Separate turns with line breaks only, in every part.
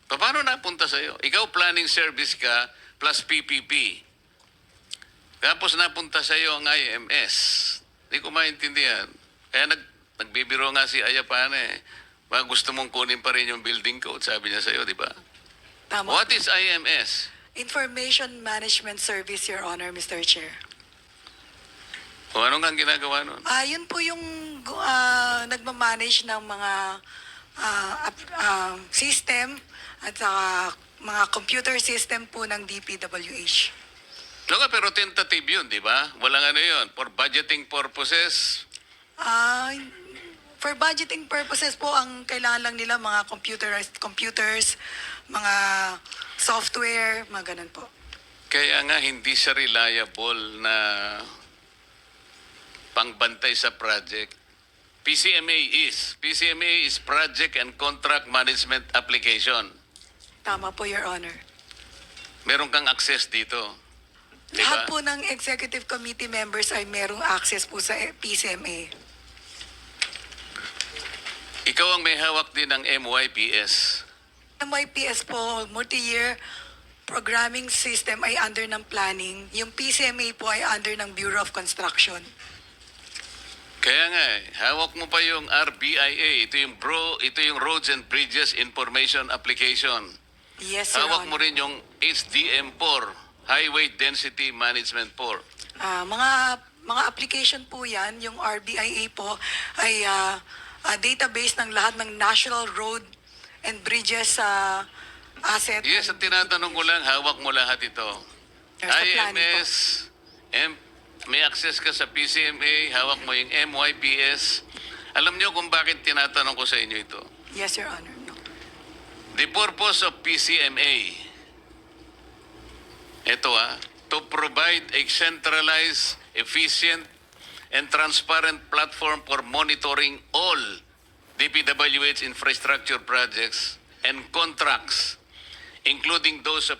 Paano napunta sa'yo? Ikaw planning service ka plus PPP. Tapos napunta sa'yo ang IMS. Hindi ko maintindihan. Kaya nagbibiro nga si Ayapane. Baka gusto mong kunin pa rin yung building code, sabi niya sa'yo, di ba?
Tama.
What is IMS?
Information Management Service, Your Honor, Mr. Chair.
O ano nga ang ginagawa nun?
Yun po yung nagmamanage ng mga system at saka mga computer system po ng DPWH.
Pero tentative yun, di ba? Walang ano yun. For budgeting purposes,
For budgeting purposes po, ang kailangan lang nila mga computers, mga software, mga ganun po.
kaya nga hindi siya reliable na pangbantay sa project. PCMA is Project and Contract Management Application.
Tama po, Your Honor.
Meron kang access dito. Di
Lahat
ba?
po ng executive committee members ay merong access po sa PCMA.
Ikaw ang may hawak din ng MYPS.
MYPS po, multi-year programming system ay under ng planning. Yung PCMA po ay under ng Bureau of Construction.
Kaya nga, hawak mo pa yung RBIA. Ito yung Roads and Bridges Information Application.
Yes, Your
Hawak mo
Honor.
rin yung HDM4, Highway Density Management 4.
Mga application po yan, yung RBIA po ay database ng lahat ng National Road and Bridges asset.
Yes, at tinatanong ko lang, hawak mo lahat ito.
There's the planning po.
IMS, may access ka sa PCMA, hawak mo yung MYPS. Alam niyo kung bakit tinatanong ko sa inyo ito?
Yes, Your Honor.
The purpose of PCMA, ito to provide a centralized, efficient, and transparent platform for monitoring all DPWH infrastructure projects and contracts, including those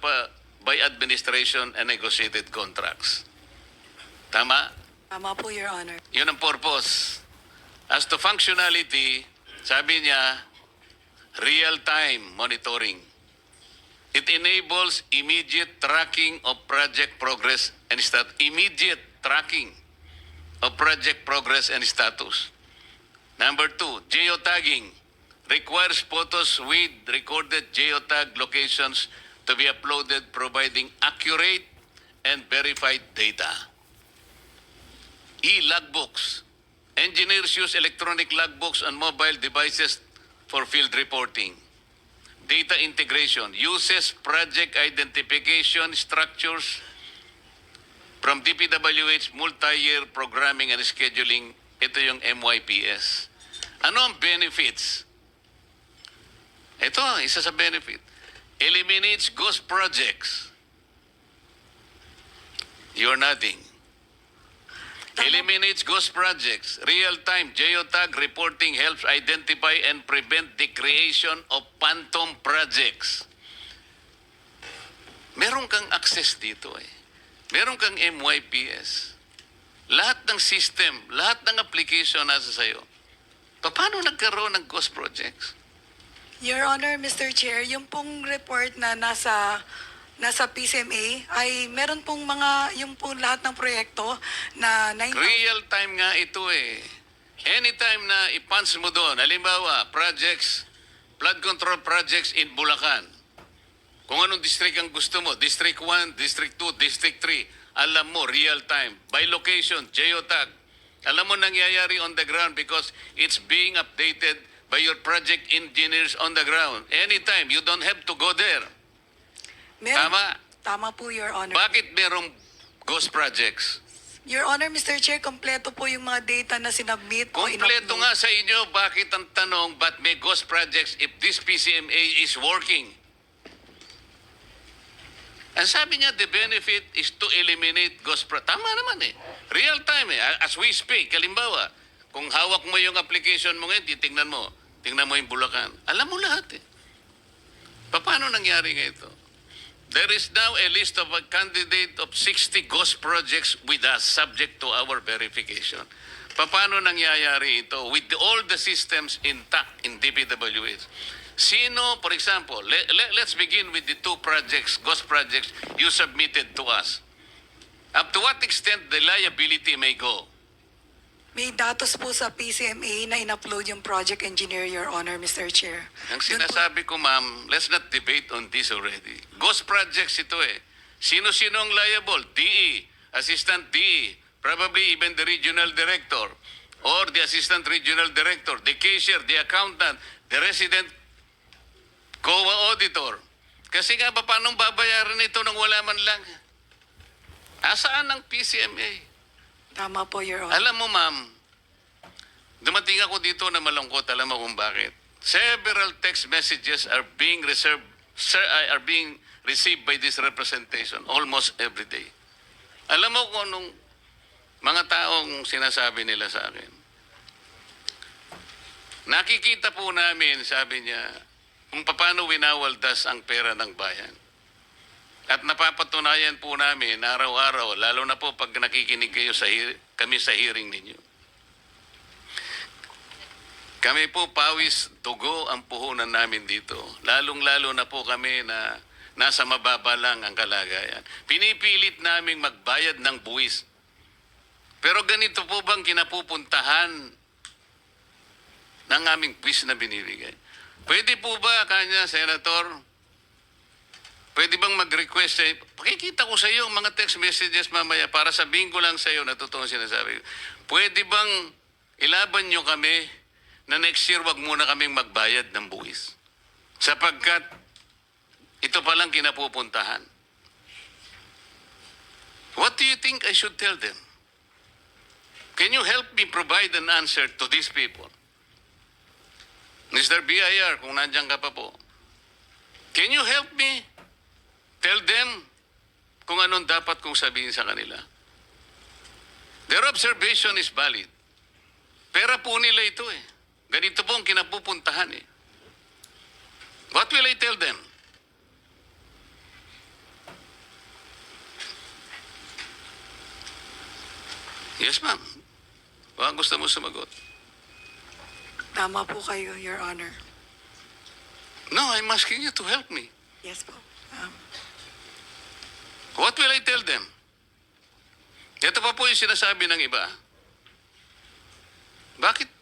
by administration and negotiated contracts. Tama?
Tama po, Your Honor.
Yun ang purpose. As to functionality, sabi niya, real-time monitoring. It enables immediate tracking of project progress and immediate tracking of project progress and status. Number 2, geotagging requires photos with recorded geotag locations to be uploaded, providing accurate and verified data. E-logbooks. Engineers use electronic logbooks on mobile devices for field reporting. Data integration uses project identification structures from DPWH multi-year programming and scheduling. Ito yung MYPS. Ano ang benefits? Ito, isa sa benefit. Eliminates ghost projects. You're nodding. Eliminates ghost projects. Real-time geotag reporting helps identify and prevent the creation of phantom projects. Meron kang access dito eh. Meron kang MYPS. Lahat ng system, lahat ng application nasa sayo. Paano nagkaroon ng ghost projects?
Your Honor, Mr. Chair, yung pong report na nasa PCMA ay meron pong yung pong lahat ng proyekto na
Real time nga ito eh. Anytime na i-punch mo doon, halimbawa, projects, flood control projects in Bulacan. Kung anong district ang gusto mo, District 1, District 2, District 3, alam mo, real time. By location, geotag. Alam mo nangyayari on the ground because it's being updated by your project engineers on the ground. Anytime, you don't have to go there. Tama.
Tama po, Your Honor.
Bakit merong ghost projects?
Your Honor, Mr. Chair, kompleto po yung mga data na sinubmit o
Kompleto
in-upload.
nga sa inyo, bakit ang tanong, ba't may ghost projects if this PCMA is working? Ang sabi niya, the benefit is to eliminate ghost projects. Tama naman eh. Real time eh. As we speak, halimbawa, kung hawak mo yung application mo ngayon, titingnan mo yung Bulacan. Alam mo lahat eh. Paano nangyari nga ito? There is now a list of a candidate of 60 ghost projects with us subject to our verification. Paano nangyayari ito with all the systems intact in DPWH? Sino, for example, let's begin with the two projects, ghost projects you submitted to us. Up to what extent the liability may go?
May datos po sa PCMA na in-upload yung project engineer, Your Honor, Mr. Chair.
Ang
Dun po-
sinasabi ko, ma'am, let's not debate on this already. Ghost projects ito eh. Sino-sino ang liable? DE, Assistant DE, probably even the regional director or the Assistant Regional Director, the cashier, the accountant, the resident COA auditor. Kasi nga ba, paano babayaran ito nang wala man lang? Asaan ang PCMA?
Tama po, Your Honor.
Alam mo, ma'am, dumating ako dito na malungkot. Alam mo kung bakit? Several text messages are being received by this representation almost every day. Alam mo kung anong mga taong sinasabi nila sa akin? Nakikita po namin, sabi niya, kung paano winawaldas ang pera ng bayan. At napapatunayan po namin araw-araw, lalo na po pag nakikinig kayo kami sa hearing ninyo. Kami po pawis, dugo ang puhunan namin dito. Lalong-lalo na po kami na nasa mababa lang ang kalagayan. Pinipilit naming magbayad ng buwis. Pero ganito po bang kinapupuntahan ng aming buwis na binibigay? Pwede po ba, kanya, Senator, pwede bang mag-request sa'yo? Pakikita ko sa iyo ang mga text messages mamaya para sabihin ko lang sa iyo na totoo sinasabi ko. Pwede bang ilaban nyo kami na next year wag muna kaming magbayad ng buwis? Sapagkat ito palang kinapupuntahan. What do you think I should tell them? Can you help me provide an answer to these people? Mr. BIR, kung nandiyan ka pa po. Can you help me tell them kung anong dapat kong sabihin sa kanila? Their observation is valid. Pera po nila ito eh. Ganito po ang kinapupuntahan eh. What will I tell them? Yes, ma'am. Baka gusto mo sumagot.
Tama po kayo, Your Honor.
No, I'm asking you to help me.
Yes po.
What will I tell them? Ito pa po yung sinasabi ng iba. Bakit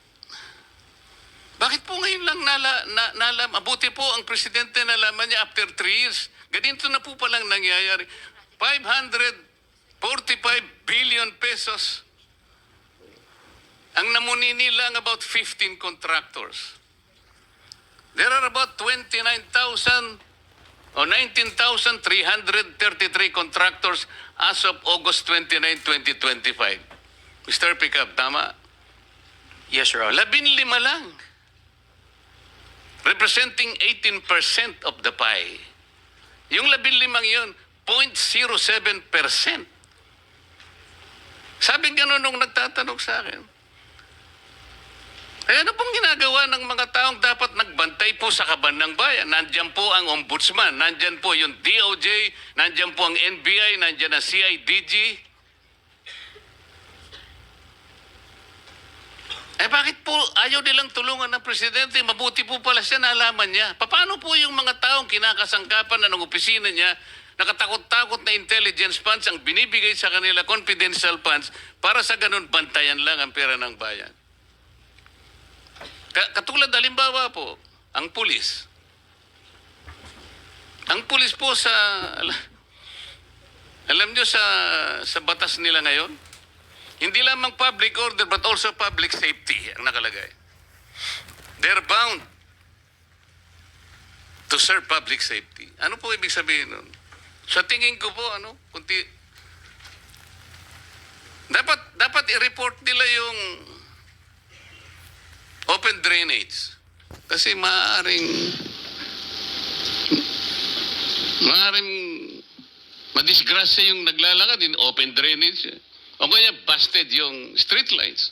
po ngayon lang nalaman? Mabuti po ang presidente nalaman niya after 3 years. Ganito na po palang nangyayari. 545 billion pesos. Ang namunini lang about 15 contractors. There are about 29,000 o 19,333 contractors as of August 29, 2025. Mr. Pickup, tama?
Yes, Your Honor.
15 lang. Representing 18% of the pie. Yung 15 yun, 0.07%. Sabi gano'n nung nagtatanong sa akin. Eh ano pong ginagawa ng mga taong dapat nagbantay po sa kaban ng bayan? Nandyan po ang ombudsman, nandyan po yung DOJ, nandyan po ang NBI, nandyan ang CIDG. Eh bakit po ayaw nilang tulungan ng presidente? Mabuti po pala siya, nalaman niya. Paano po yung mga taong kinakasangkapan na ng opisina niya, nakatakot-takot na intelligence funds ang binibigay sa kanila, confidential funds, para sa ganun bantayan lang ang pera ng bayan? Katulad halimbawa po, ang pulis. Ang pulis po alam nyo sa batas nila ngayon, hindi lamang public order but also public safety ang nakalagay. They're bound to serve public safety. Ano po ibig sabihin nun? Sa tingin ko po, dapat i-report nila yung open drainage. Kasi maaaring madisgrasya yung naglalakad in open drainage. O kaya busted yung street lights.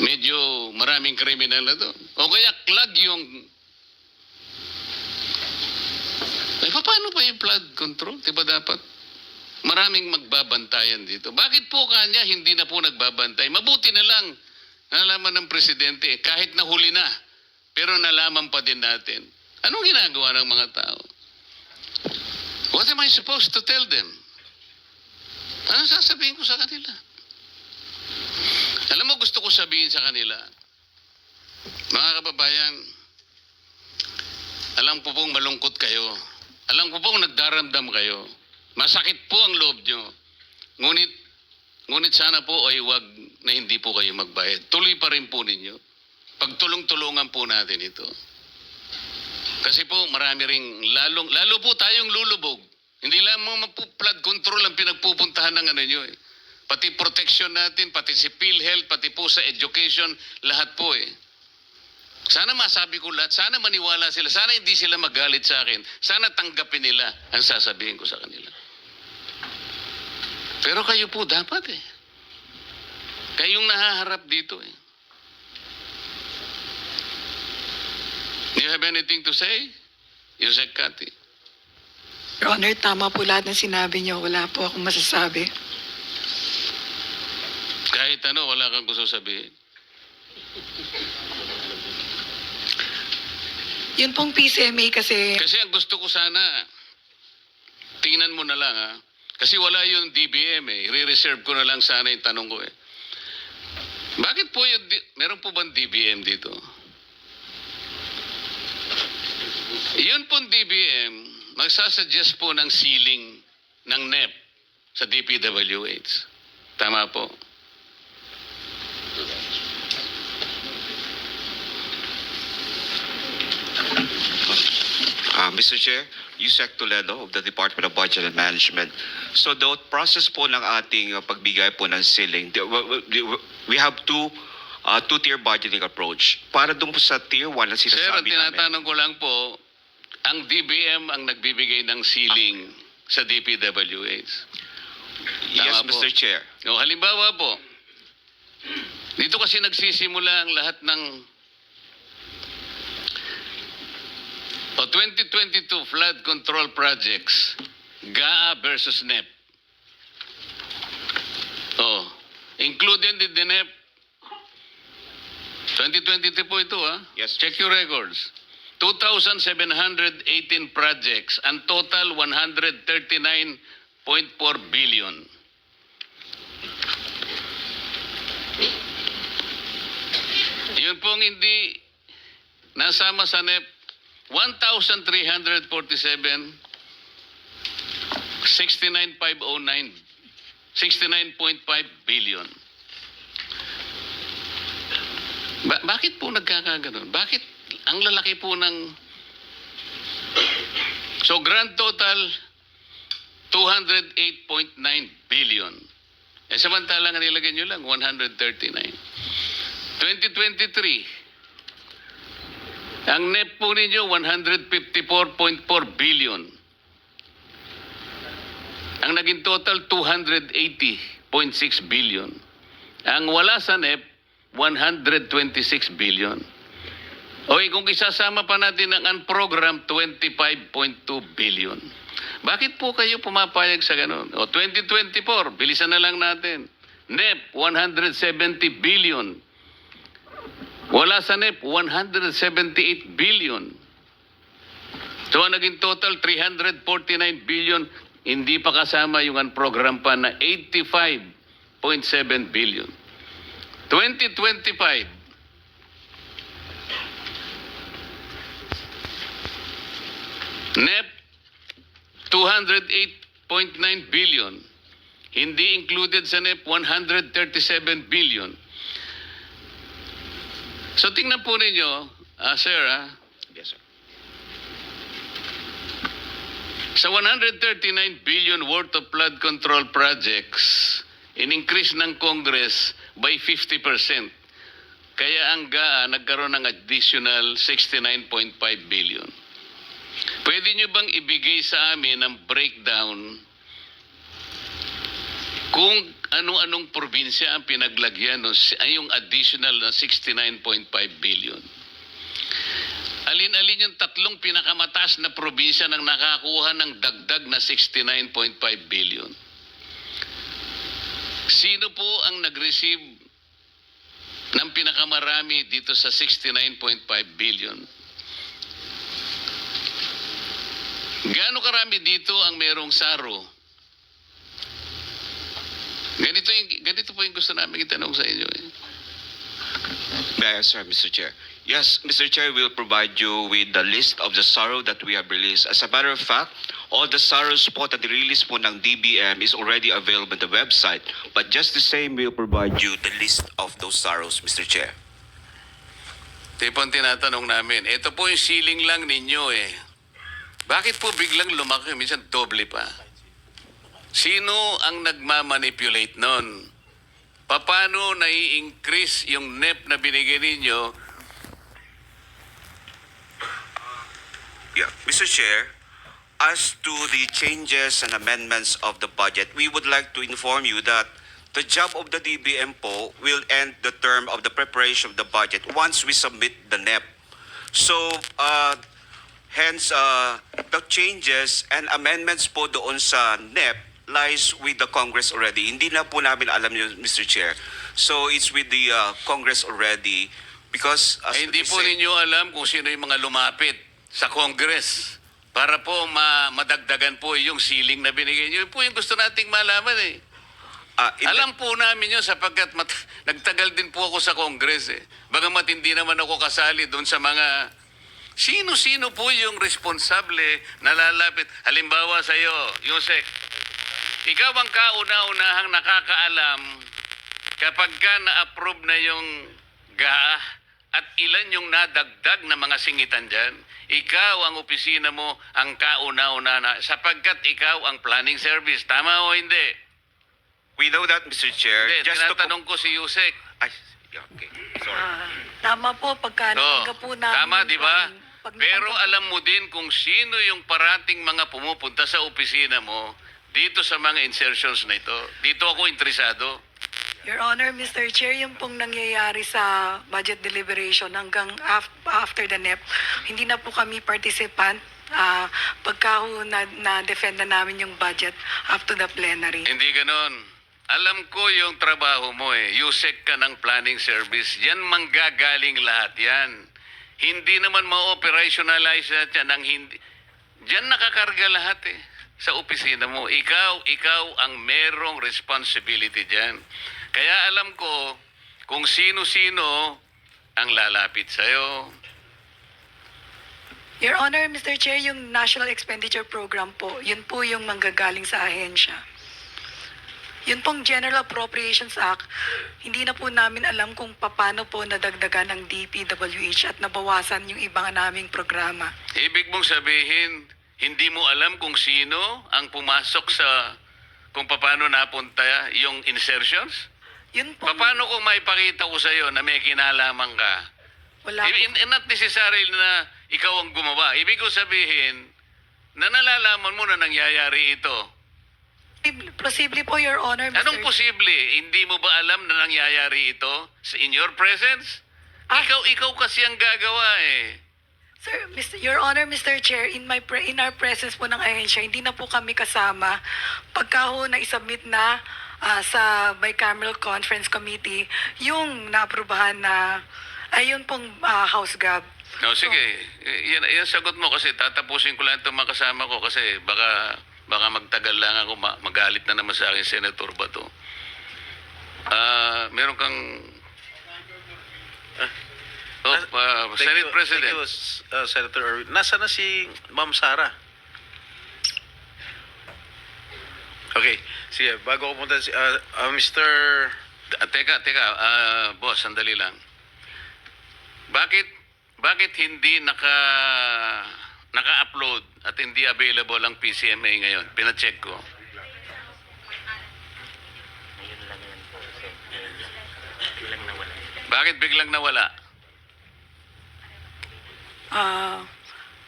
Medyo maraming kriminal na doon. O kaya clog yung... paano pa yung flood control? Diba dapat? Maraming magbabantayan dito. Bakit po kanya hindi na po nagbabantay? Mabuti na lang nalaman ng presidente, kahit nahuli na pero nalaman pa din natin. Anong ginagawa ng mga tao? What am I supposed to tell them? Anong sasabihin ko sa kanila? Alam mo, gusto ko sabihin sa kanila, mga kababayan, alam ko pong malungkot kayo. Alam ko pong nagdaramdam kayo. Masakit po ang loob nyo. Ngunit sana po ay wag na hindi po kayo magbayad. Tuloy pa rin po ninyo. Pagtulong-tulungan po natin ito. Kasi po marami ring lalo po tayong lulubog. Hindi lang mga flood control ang pinagpupuntahan ng ano nyo eh. Pati protection natin, pati si PhilHealth, pati po sa education, lahat po eh. Sana masabi ko lahat, sana maniwala sila, sana hindi sila magalit sa akin, sana tanggapin nila ang sasabihin ko sa kanila. Pero kayo po dapat eh. Kayong nahaharap dito eh. Do you have anything to say? Yusek Kati.
Your Honor, tama po lahat ng sinabi niyo. Wala po akong masasabi.
Kahit ano, wala kang gusto sabihin.
Yun pong PCMA kasi...
Kasi ang gusto ko sana, tingnan mo na lang ha. Kasi wala yung DBM eh. I-reserve ko na lang sana yung tanong ko eh. Bakit po yung... Meron po bang DBM dito? Yun pong DBM, magsasuggest po ng ceiling ng NEP sa DPWH. Tama po.
Mr. Chair, Yusek Toledo of the Department of Budget and Management. So the process po ng ating pagbigay po ng ceiling, we have two-tier budgeting approach. Para doon po sa tier 1 na
Sir, ang
sinasabi namin.
tinatanong ko lang po, ang DBM ang nagbibigay ng ceiling sa DPWH.
Yes,
Tama po.
Mr. Chair.
O, halimbawa po, dito kasi nagsisimula ang lahat ng 2022 flood control projects, GAA versus NEP. Oh, included in the NEP, 2022 po ito
Yes.
Check your records. 2,718 projects and total 139.4 billion. Yun pong hindi nasama sa NEP, 1,347, 69,509, 69.5 billion. Bakit po nagkakaganon? Bakit ang lalaki po ng... So grand total, 208.9 billion. Eh samantalang nilagay nyo lang, 139. 2023, ang NEP po ninyo, 154.4 billion. Ang naging total, 280.6 billion. Ang wala sa NEP, 126 billion. Okay, kung isasama pa natin ang unprogram, 25.2 billion. Bakit po kayo pumapayag sa ganun? O 2024, bilisan na lang natin. NEP, 170 billion. Wala sa NEP, 178 billion. So, ang naging total, 349 billion. Hindi pa kasama yung unprogram pa na 85.7 billion. 2025, NEP, 208.9 billion. Hindi included sa NEP, 137 billion. So tingnan po ninyo, sir,
Yes, sir.
sa 139 billion worth of flood control projects, in-increase ng Congress by 50%. Kaya ang GAA nagkaroon ng additional 69.5 billion. Pwede nyo bang ibigay sa amin ang breakdown kung anong probinsya ang pinaglagyan yung additional na 69.5 billion? Alin-alin yung tatlong pinakamataas na probinsya nang nakakuha ng dagdag na 69.5 billion? Sino po ang nag-receive ng pinakamarami dito sa 69.5 billion. Gaano karami dito ang merong SARO? Ganito po yung gusto namin itanong sa inyo.
May I answer, Mr. Chair? Yes, Mr. Chair, we'll provide you with the list of the SARO that we have released. As a matter of fact, all the SAROs po na release po ng DBM is already available on the website. But just the same, we'll provide you the list of those SAROs, Mr. Chair.
Ito po ang tinatanong namin. Ito po yung ceiling lang ninyo eh. Bakit po biglang lumaki? Minsan doble pa. Sino ang nagmamanipulate nun? Paano nai-increase yung NEP na binigay ninyo?
Yeah, Mr. Chair, as to the changes and amendments of the budget, we would like to inform you that the job of the DBM po will end the term of the preparation of the budget once we submit the NEP. So, hence, the changes and amendments po doon sa NEP lies with the Congress already. Hindi na po namin alam yun, Mr. Chair. So, it's with the Congress already because... as
Hindi
we
po
say-
ninyo alam kung sino yung mga lumapit sa Congress para po madagdagan po yung ceiling na binigay nyo. Yun po yung gusto nating malaman eh. Alam po namin yun sapagkat nagtagal din po ako sa Congress eh. Bagamat hindi naman ako kasali doon sa mga... Sino-sino po yung responsable na lalapit? Halimbawa sa iyo, Yusek, ikaw ang kauna-unahang nakakaalam kapag ka na-approve na yung GAA at ilan yung nadagdag na mga singitan dyan. Ikaw ang opisina mo ang kauna-una na sapagkat ikaw ang planning service. Tama o hindi?
We know that, Mr. Chair.
Hindi,
Just to...
tinatanong ko si Yusek.
Ay, okay. Sorry.
Tama po, pagka natanggap po namin.
Tama,
yung
di ba?
pag
Pero
natanggap po-
alam mo din kung sino yung parating mga pumupunta sa opisina mo dito sa mga insertions na ito. Dito ako interesado.
Your Honor, Mr. Chair, yung pong nangyayari sa budget deliberation hanggang after the NEP, hindi na po kami participant pagka ho na-defend na namin yung budget up to the plenary.
Hindi ganon. Alam ko yung trabaho mo eh. Yusek ka ng planning service. Yan manggagaling lahat yan. Hindi naman ma-operationalize yan ng hindi. Diyan nakakarga lahat eh. Sa opisina mo. Ikaw ang merong responsibility dyan. Kaya alam ko kung sino-sino ang lalapit sa'yo.
Your Honor, Mr. Chair, yung National Expenditure Program po, yun po yung manggagaling sa ahensya. Yun pong General Appropriations Act, hindi na po namin alam kung paano po nadagdagan ng DPWH at nabawasan yung ibang naming programa.
Ibig mong sabihin, hindi mo alam kung sino ang pumasok sa kung paano napunta yung insertions?
Yun po,
Paano kung maipakita ko sa'yo na may kinalaman ka?
wala po.
Not necessarily na ikaw ang gumawa. Ibig ko sabihin na nalalaman mo na nangyayari ito.
Posible po, Your Honor, Mr.
Anong posible? Hindi mo ba alam na nangyayari ito in your presence? Ikaw kasi ang gagawa eh.
Sir, Your Honor, Mr. Chair, in our presence po ng ahensya, hindi na po kami kasama. Pagka ho na-submit na sa Bicameral Conference Committee, yung naaprubahan na, ayun pong House Gab.
No, sige. Yan sagot mo kasi tatapusin ko lang itong mga kasama ko kasi baka magtagal lang ako, magalit na naman sa akin, Senator Bato. Meron kang... Senate President.
Thank you, Senator Erwin. Nasa na si Ma'am Sara? Okay. Sige, bago ko punta si Mr.
Teka, boss, sandali lang. Bakit hindi naka-upload at hindi available ang PCMA ngayon? Pina-check ko. Bakit biglang nawala?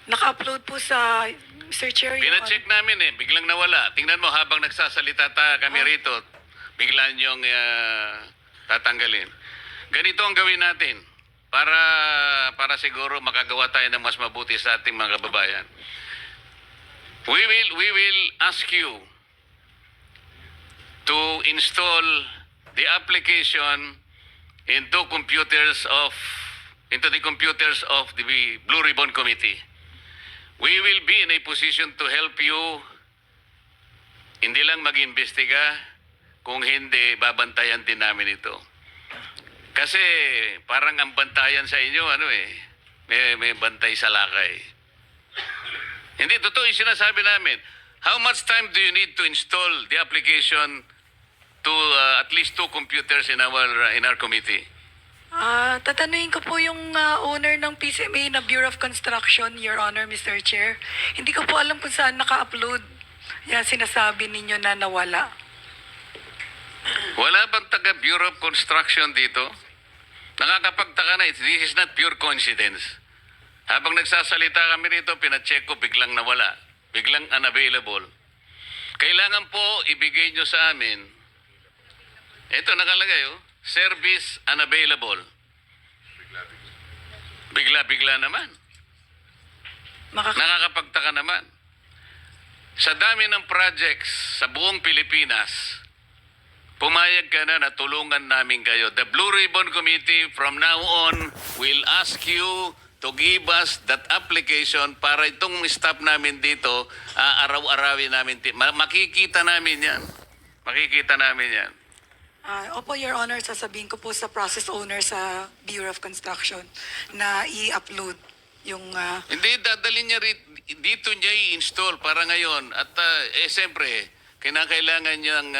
Naka-upload po sa Mr. Chair. Your
Pina-check namin eh, biglang nawala. Tingnan mo habang nagsasalita kami rito, bigla niyong tatanggalin. Ganito ang gawin natin para siguro makagawa tayo ng mas mabuti sa ating mga kababayan. We will ask you to install the application into the computers of the Blue Ribbon Committee. We will be in a position to help you hindi lang mag-imbestiga, kung hindi, babantayan din namin ito. Kasi parang ang bantayan sa inyo, may bantay sa lakay. Hindi, totoo yung sinasabi namin. How much time do you need to install the application to at least 2 computers in our committee?
Tatanungin ko po yung owner ng PCMA na Bureau of Construction, Your Honor, Mr. Chair. Hindi ko po alam kung saan naka-upload. Yan, sinasabi ninyo na nawala.
Wala bang taga Bureau of Construction dito? Nakakapagtaka na, this is not pure coincidence. Habang nagsasalita kami rito, pinacheck ko, biglang nawala. Biglang unavailable. Kailangan po ibigay nyo sa amin, ito nakalagay, service unavailable. Bigla-bigla naman. Nakakapagtaka naman. Sa dami ng projects sa buong Pilipinas, pumayag ka na tulungan namin kayo. The Blue Ribbon Committee from now on will ask you to give us that application para itong staff namin dito, araw-arawin namin. Makikita namin yan. Makikita namin yan.
Opo, Your Honor, sasabihin ko po sa process owner sa Bureau of Construction na i-upload yung...
Hindi, dadalhin niya dito niya i-install para ngayon. At siyempre, kinakailangan niyang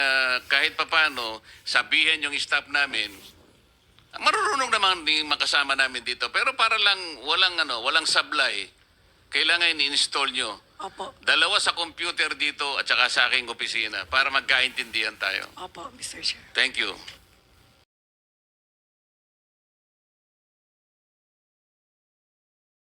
kahit papano sabihin yung staff namin. Marunong naman makasama namin dito. Pero para lang walang sablay, kailangan i-install nyo.
Opo.
2 sa computer dito at saka sa aking opisina para magkaintindihan tayo.
Opo, Mr. Chair.
Thank you.